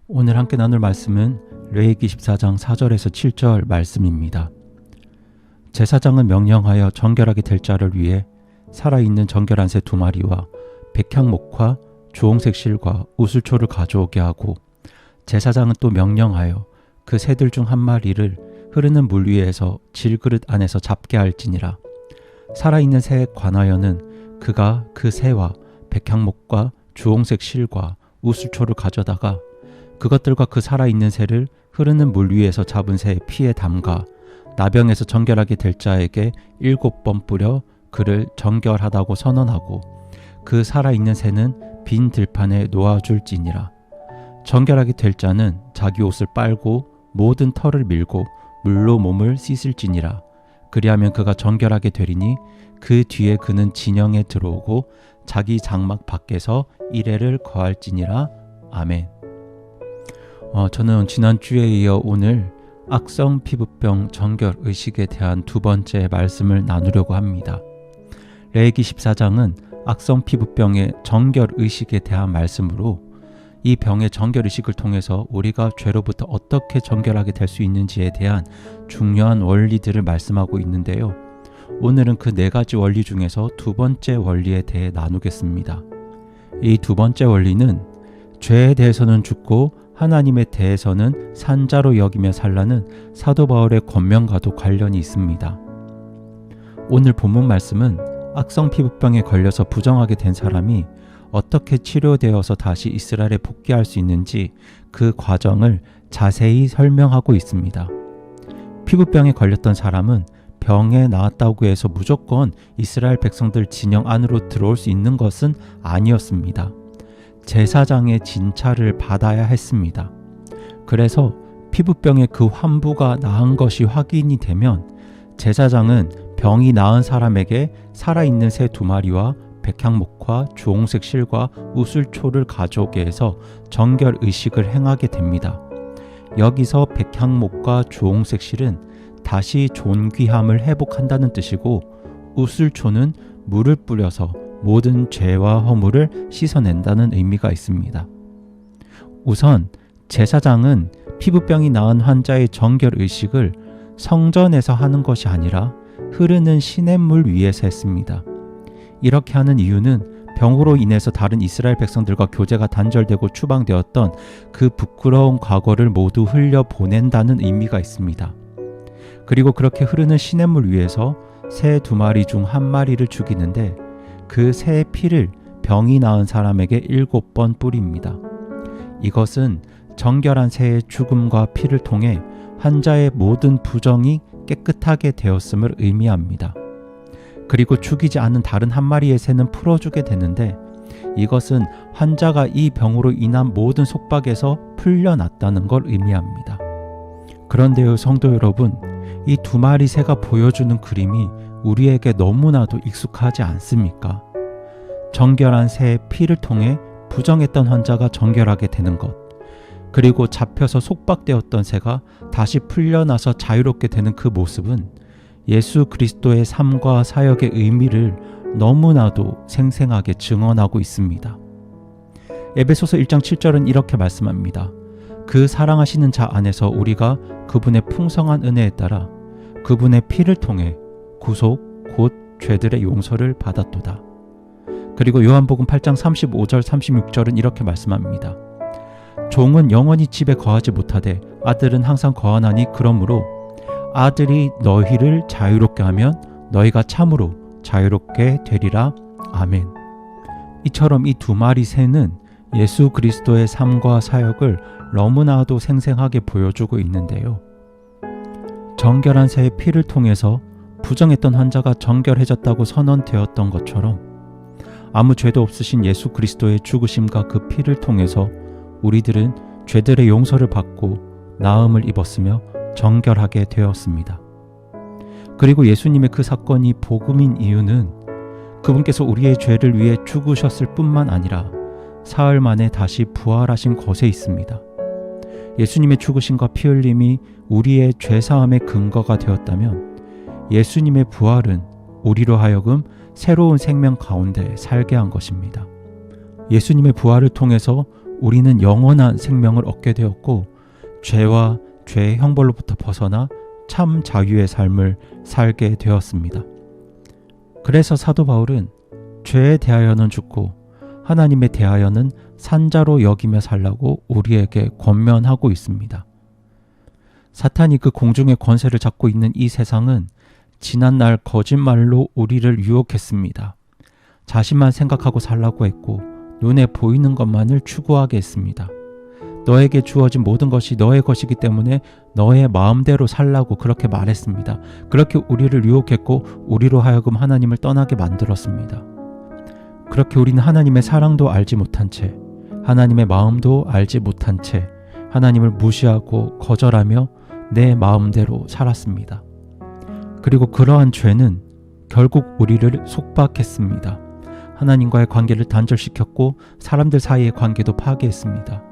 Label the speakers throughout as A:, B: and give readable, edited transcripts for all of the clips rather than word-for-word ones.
A: 오늘 함께 나눌 말씀은 레위기 14장 4절에서 7절 말씀입니다. 제사장은 명령하여 정결하게 될 자를 위해 살아있는 정결한 새 2마리와 백향목화, 주홍색 실과 우슬초를 가져오게 하고, 제사장은 또 명령하여 그 새들 중 1마리를 흐르는 물 위에서 질그릇 안에서 잡게 할지니라. 살아있는 새에 관하여는 그가 그 새와 백향목과 주홍색 실과 우슬초를 가져다가 그것들과 그 살아있는 새를 흐르는 물 위에서 잡은 새의 피에 담가 나병에서 정결하게 될 자에게 7번 뿌려 그를 정결하다고 선언하고, 그 살아있는 새는 빈 들판에 놓아줄지니라. 정결하게 될 자는 자기 옷을 빨고 모든 털을 밀고 물로 몸을 씻을지니라. 그리하면 그가 정결하게 되리니 그 뒤에 그는 진영에 들어오고 자기 장막 밖에서 이레를 거할지니라. 아멘. 저는 지난주에 이어 오늘 악성 피부병 정결 의식에 대한 2번째 말씀을 나누려고 합니다. 레위기 14장은 악성 피부병의 정결 의식에 대한 말씀으로 이 병의 정결 의식을 통해서 우리가 죄로부터 어떻게 정결하게 될 수 있는지에 대한 중요한 원리들을 말씀하고 있는데요. 오늘은 그 4가지 원리 중에서 2번째 원리에 대해 나누겠습니다. 이 2번째 원리는 죄에 대해서는 죽고 하나님에 대해서는 산자로 여기며 살라는 사도 바울의 권면과도 관련이 있습니다. 오늘 본문 말씀은 악성 피부병에 걸려서 부정하게 된 사람이 어떻게 치료되어서 다시 이스라엘에 복귀할 수 있는지 그 과정을 자세히 설명하고 있습니다. 피부병에 걸렸던 사람은 병에 나았다고 해서 무조건 이스라엘 백성들 진영 안으로 들어올 수 있는 것은 아니었습니다. 제사장의 진찰을 받아야 했습니다. 그래서 피부병의 그 환부가 나은 것이 확인이 되면 제사장은 병이 나은 사람에게 살아있는 새 2마리와 백향목화, 주홍색 실과 우슬초를 가져오게 해서 정결 의식을 행하게 됩니다. 여기서 백향목과 주홍색 실은 다시 존귀함을 회복한다는 뜻이고, 우슬초는 물을 뿌려서 모든 죄와 허물을 씻어낸다는 의미가 있습니다. 우선 제사장은 피부병이 나은 환자의 정결 의식을 성전에서 하는 것이 아니라 흐르는 시냇물 위에서 했습니다. 이렇게 하는 이유는 병으로 인해서 다른 이스라엘 백성들과 교제가 단절되고 추방되었던 그 부끄러운 과거를 모두 흘려보낸다는 의미가 있습니다. 그리고 그렇게 흐르는 시냇물 위에서 새 2마리 중 1마리를 죽이는데 그 새의 피를 병이 나은 사람에게 7번 뿌립니다. 이것은 정결한 새의 죽음과 피를 통해 환자의 모든 부정이 깨끗하게 되었음을 의미합니다. 그리고 죽이지 않은 다른 1마리의 새는 풀어주게 되는데, 이것은 환자가 이 병으로 인한 모든 속박에서 풀려났다는 걸 의미합니다. 그런데요, 성도 여러분, 이 2마리 새가 보여주는 그림이 우리에게 너무나도 익숙하지 않습니까? 정결한 새의 피를 통해 부정했던 환자가 정결하게 되는 것, 그리고 잡혀서 속박되었던 새가 다시 풀려나서 자유롭게 되는 그 모습은 예수 그리스도의 삶과 사역의 의미를 너무나도 생생하게 증언하고 있습니다. 에베소서 1장 7절은 이렇게 말씀합니다. 그 사랑하시는 자 안에서 우리가 그분의 풍성한 은혜에 따라 그분의 피를 통해 구속 곧 죄들의 용서를 받았도다. 그리고 요한복음 8장 35절 36절은 이렇게 말씀합니다. 종은 영원히 집에 거하지 못하되 아들은 항상 거하나니 그러므로 아들이 너희를 자유롭게 하면 너희가 참으로 자유롭게 되리라. 아멘. 이처럼 이 2마리 새는 예수 그리스도의 삶과 사역을 너무나도 생생하게 보여주고 있는데요. 정결한 새의 피를 통해서 부정했던 환자가 정결해졌다고 선언되었던 것처럼 아무 죄도 없으신 예수 그리스도의 죽으심과 그 피를 통해서 우리들은 죄들의 용서를 받고 나음을 입었으며 정결하게 되었습니다. 그리고 예수님의 그 사건이 복음인 이유는 그분께서 우리의 죄를 위해 죽으셨을 뿐만 아니라 사흘 만에 다시 부활하신 것에 있습니다. 예수님의 죽으심과 피 흘림이 우리의 죄사함의 근거가 되었다면 예수님의 부활은 우리로 하여금 새로운 생명 가운데 살게 한 것입니다. 예수님의 부활을 통해서 우리는 영원한 생명을 얻게 되었고 죄와 죄의 형벌로부터 벗어나 참 자유의 삶을 살게 되었습니다. 그래서 사도 바울은 죄에 대하여는 죽고 하나님에 대하여는 산자로 여기며 살라고 우리에게 권면하고 있습니다. 사탄이 그 공중의 권세를 잡고 있는 이 세상은 지난날 거짓말로 우리를 유혹했습니다. 자신만 생각하고 살라고 했고 눈에 보이는 것만을 추구하게 했습니다. 너에게 주어진 모든 것이 너의 것이기 때문에 너의 마음대로 살라고 그렇게 말했습니다. 그렇게 우리를 유혹했고 우리로 하여금 하나님을 떠나게 만들었습니다. 그렇게 우리는 하나님의 사랑도 알지 못한 채, 하나님의 마음도 알지 못한 채 하나님을 무시하고 거절하며 내 마음대로 살았습니다. 그리고 그러한 죄는 결국 우리를 속박했습니다. 하나님과의 관계를 단절시켰고 사람들 사이의 관계도 파괴했습니다.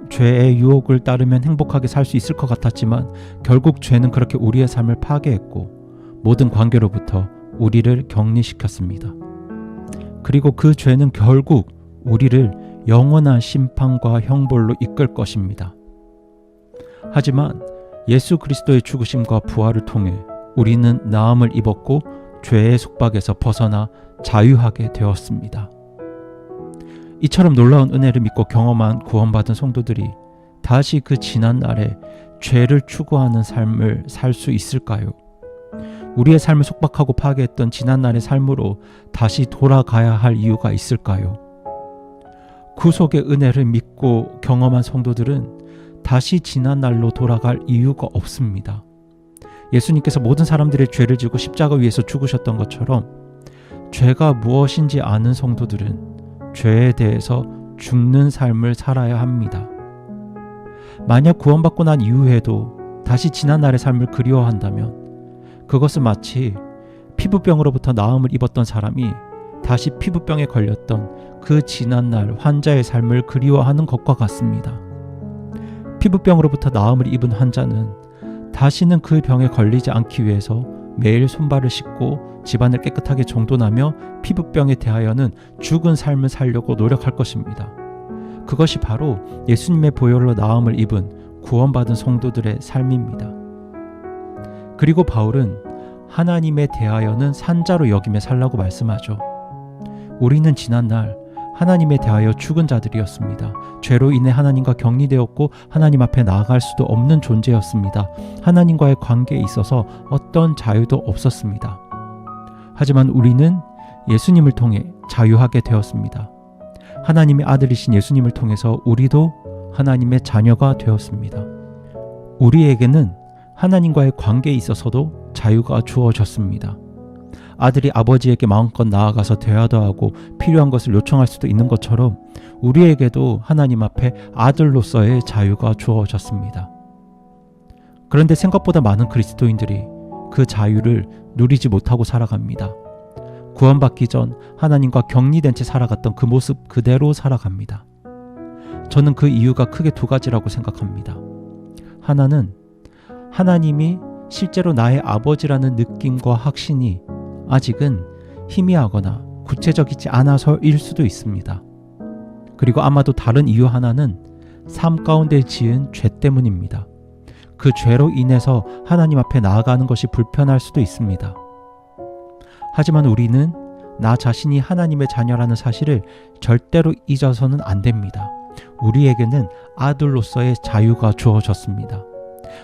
A: 죄의 유혹을 따르면 행복하게 살 수 있을 것 같았지만 결국 죄는 그렇게 우리의 삶을 파괴했고 모든 관계로부터 우리를 격리시켰습니다. 그리고 그 죄는 결국 우리를 영원한 심판과 형벌로 이끌 것입니다. 하지만 예수 그리스도의 죽으심과 부활을 통해 우리는 나음을 입었고 죄의 속박에서 벗어나 자유하게 되었습니다. 이처럼 놀라운 은혜를 믿고 경험한 구원받은 성도들이 다시 그 지난 날에 죄를 추구하는 삶을 살 수 있을까요? 우리의 삶을 속박하고 파괴했던 지난 날의 삶으로 다시 돌아가야 할 이유가 있을까요? 구속의 은혜를 믿고 경험한 성도들은 다시 지난 날로 돌아갈 이유가 없습니다. 예수님께서 모든 사람들의 죄를 지고 십자가 위에서 죽으셨던 것처럼 죄가 무엇인지 아는 성도들은 죄에 대해서 죽는 삶을 살아야 합니다. 만약 구원받고 난 이후에도 다시 지난 날의 삶을 그리워한다면 그것은 마치 피부병으로부터 나음을 입었던 사람이 다시 피부병에 걸렸던 그 지난 날 환자의 삶을 그리워하는 것과 같습니다. 피부병으로부터 나음을 입은 환자는 다시는 그 병에 걸리지 않기 위해서 매일 손발을 씻고 집안을 깨끗하게 정돈하며 피부병에 대하여는 죽은 삶을 살려고 노력할 것입니다. 그것이 바로 예수님의 보혈로 나음을 입은 구원받은 성도들의 삶입니다. 그리고 바울은 하나님에 대하여는 산자로 여기며 살라고 말씀하죠. 우리는 지난날 하나님에 대하여 죽은 자들이었습니다. 죄로 인해 하나님과 격리되었고 하나님 앞에 나아갈 수도 없는 존재였습니다. 하나님과의 관계에 있어서 어떤 자유도 없었습니다. 하지만 우리는 예수님을 통해 자유하게 되었습니다. 하나님의 아들이신 예수님을 통해서 우리도 하나님의 자녀가 되었습니다. 우리에게는 하나님과의 관계에 있어서도 자유가 주어졌습니다. 아들이 아버지에게 마음껏 나아가서 대화도 하고 필요한 것을 요청할 수도 있는 것처럼 우리에게도 하나님 앞에 아들로서의 자유가 주어졌습니다. 그런데 생각보다 많은 그리스도인들이 그 자유를 누리지 못하고 살아갑니다. 구원받기 전 하나님과 격리된 채 살아갔던 그 모습 그대로 살아갑니다. 저는 그 이유가 크게 두 가지라고 생각합니다. 하나는 하나님이 실제로 나의 아버지라는 느낌과 확신이 아직은 희미하거나 구체적이지 않아서일 수도 있습니다. 그리고 아마도 다른 이유 하나는 삶 가운데 지은 죄 때문입니다. 그 죄로 인해서 하나님 앞에 나아가는 것이 불편할 수도 있습니다. 하지만 우리는 나 자신이 하나님의 자녀라는 사실을 절대로 잊어서는 안 됩니다. 우리에게는 아들로서의 자유가 주어졌습니다.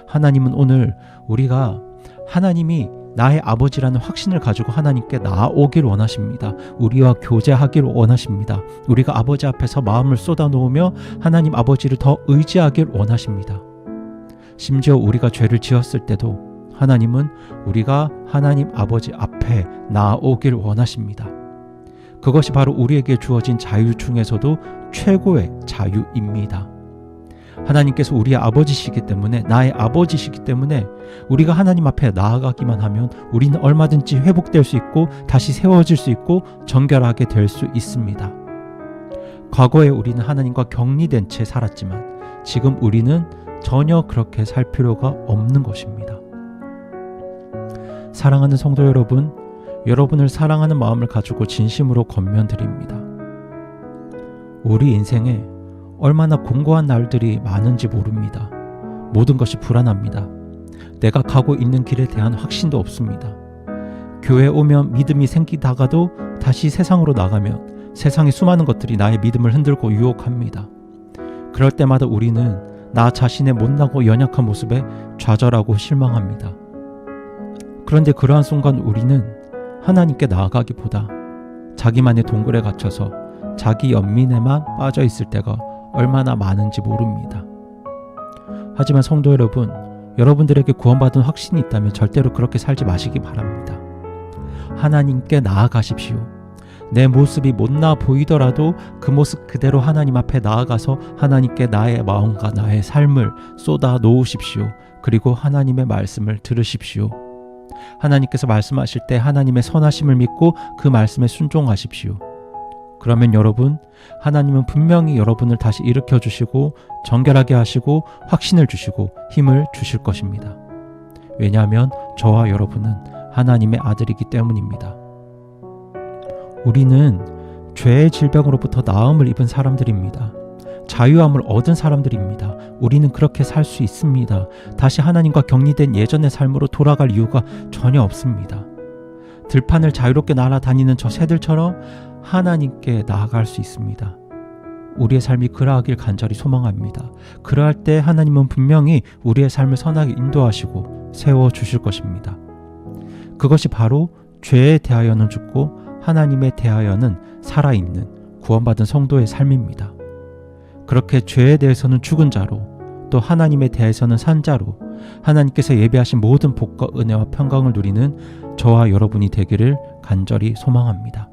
A: 하나님은 오늘 우리가 하나님이 나의 아버지라는 확신을 가지고 하나님께 나아오길 원하십니다. 우리와 교제하길 원하십니다. 우리가 아버지 앞에서 마음을 쏟아놓으며 하나님 아버지를 더 의지하길 원하십니다. 심지어 우리가 죄를 지었을 때도 하나님은 우리가 하나님 아버지 앞에 나아오길 원하십니다. 그것이 바로 우리에게 주어진 자유 중에서도 최고의 자유입니다. 하나님께서 우리의 아버지시기 때문에, 나의 아버지시기 때문에 우리가 하나님 앞에 나아가기만 하면 우리는 얼마든지 회복될 수 있고 다시 세워질 수 있고 정결하게 될 수 있습니다. 과거에 우리는 하나님과 격리된 채 살았지만 지금 우리는 전혀 그렇게 살 필요가 없는 것입니다. 사랑하는 성도 여러분, 여러분을 사랑하는 마음을 가지고 진심으로 권면드립니다. 우리 인생에 얼마나 공고한 날들이 많은지 모릅니다. 모든 것이 불안합니다. 내가 가고 있는 길에 대한 확신도 없습니다. 교회에 오면 믿음이 생기다가도 다시 세상으로 나가면 세상의 수많은 것들이 나의 믿음을 흔들고 유혹합니다. 그럴 때마다 우리는 나 자신의 못나고 연약한 모습에 좌절하고 실망합니다. 그런데 그러한 순간 우리는 하나님께 나아가기보다 자기만의 동굴에 갇혀서 자기 연민에만 빠져 있을 때가 얼마나 많은지 모릅니다. 하지만 성도 여러분, 여러분들에게 구원받은 확신이 있다면 절대로 그렇게 살지 마시기 바랍니다. 하나님께 나아가십시오. 내 모습이 못나 보이더라도 그 모습 그대로 하나님 앞에 나아가서 하나님께 나의 마음과 나의 삶을 쏟아 놓으십시오. 그리고 하나님의 말씀을 들으십시오. 하나님께서 말씀하실 때 하나님의 선하심을 믿고 그 말씀에 순종하십시오. 그러면 여러분, 하나님은 분명히 여러분을 다시 일으켜 주시고 정결하게 하시고 확신을 주시고 힘을 주실 것입니다. 왜냐하면 저와 여러분은 하나님의 아들이기 때문입니다. 우리는 죄의 질병으로부터 나음을 입은 사람들입니다. 자유함을 얻은 사람들입니다. 우리는 그렇게 살 수 있습니다. 다시 하나님과 격리된 예전의 삶으로 돌아갈 이유가 전혀 없습니다. 들판을 자유롭게 날아다니는 저 새들처럼 하나님께 나아갈 수 있습니다. 우리의 삶이 그러하길 간절히 소망합니다. 그러할 때 하나님은 분명히 우리의 삶을 선하게 인도하시고 세워주실 것입니다. 그것이 바로 죄에 대하여는 죽고 하나님에 대하여는 살아있는 구원받은 성도의 삶입니다. 그렇게 죄에 대해서는 죽은 자로, 또 하나님에 대해서는 산 자로 하나님께서 예비하신 모든 복과 은혜와 평강을 누리는 저와 여러분이 되기를 간절히 소망합니다.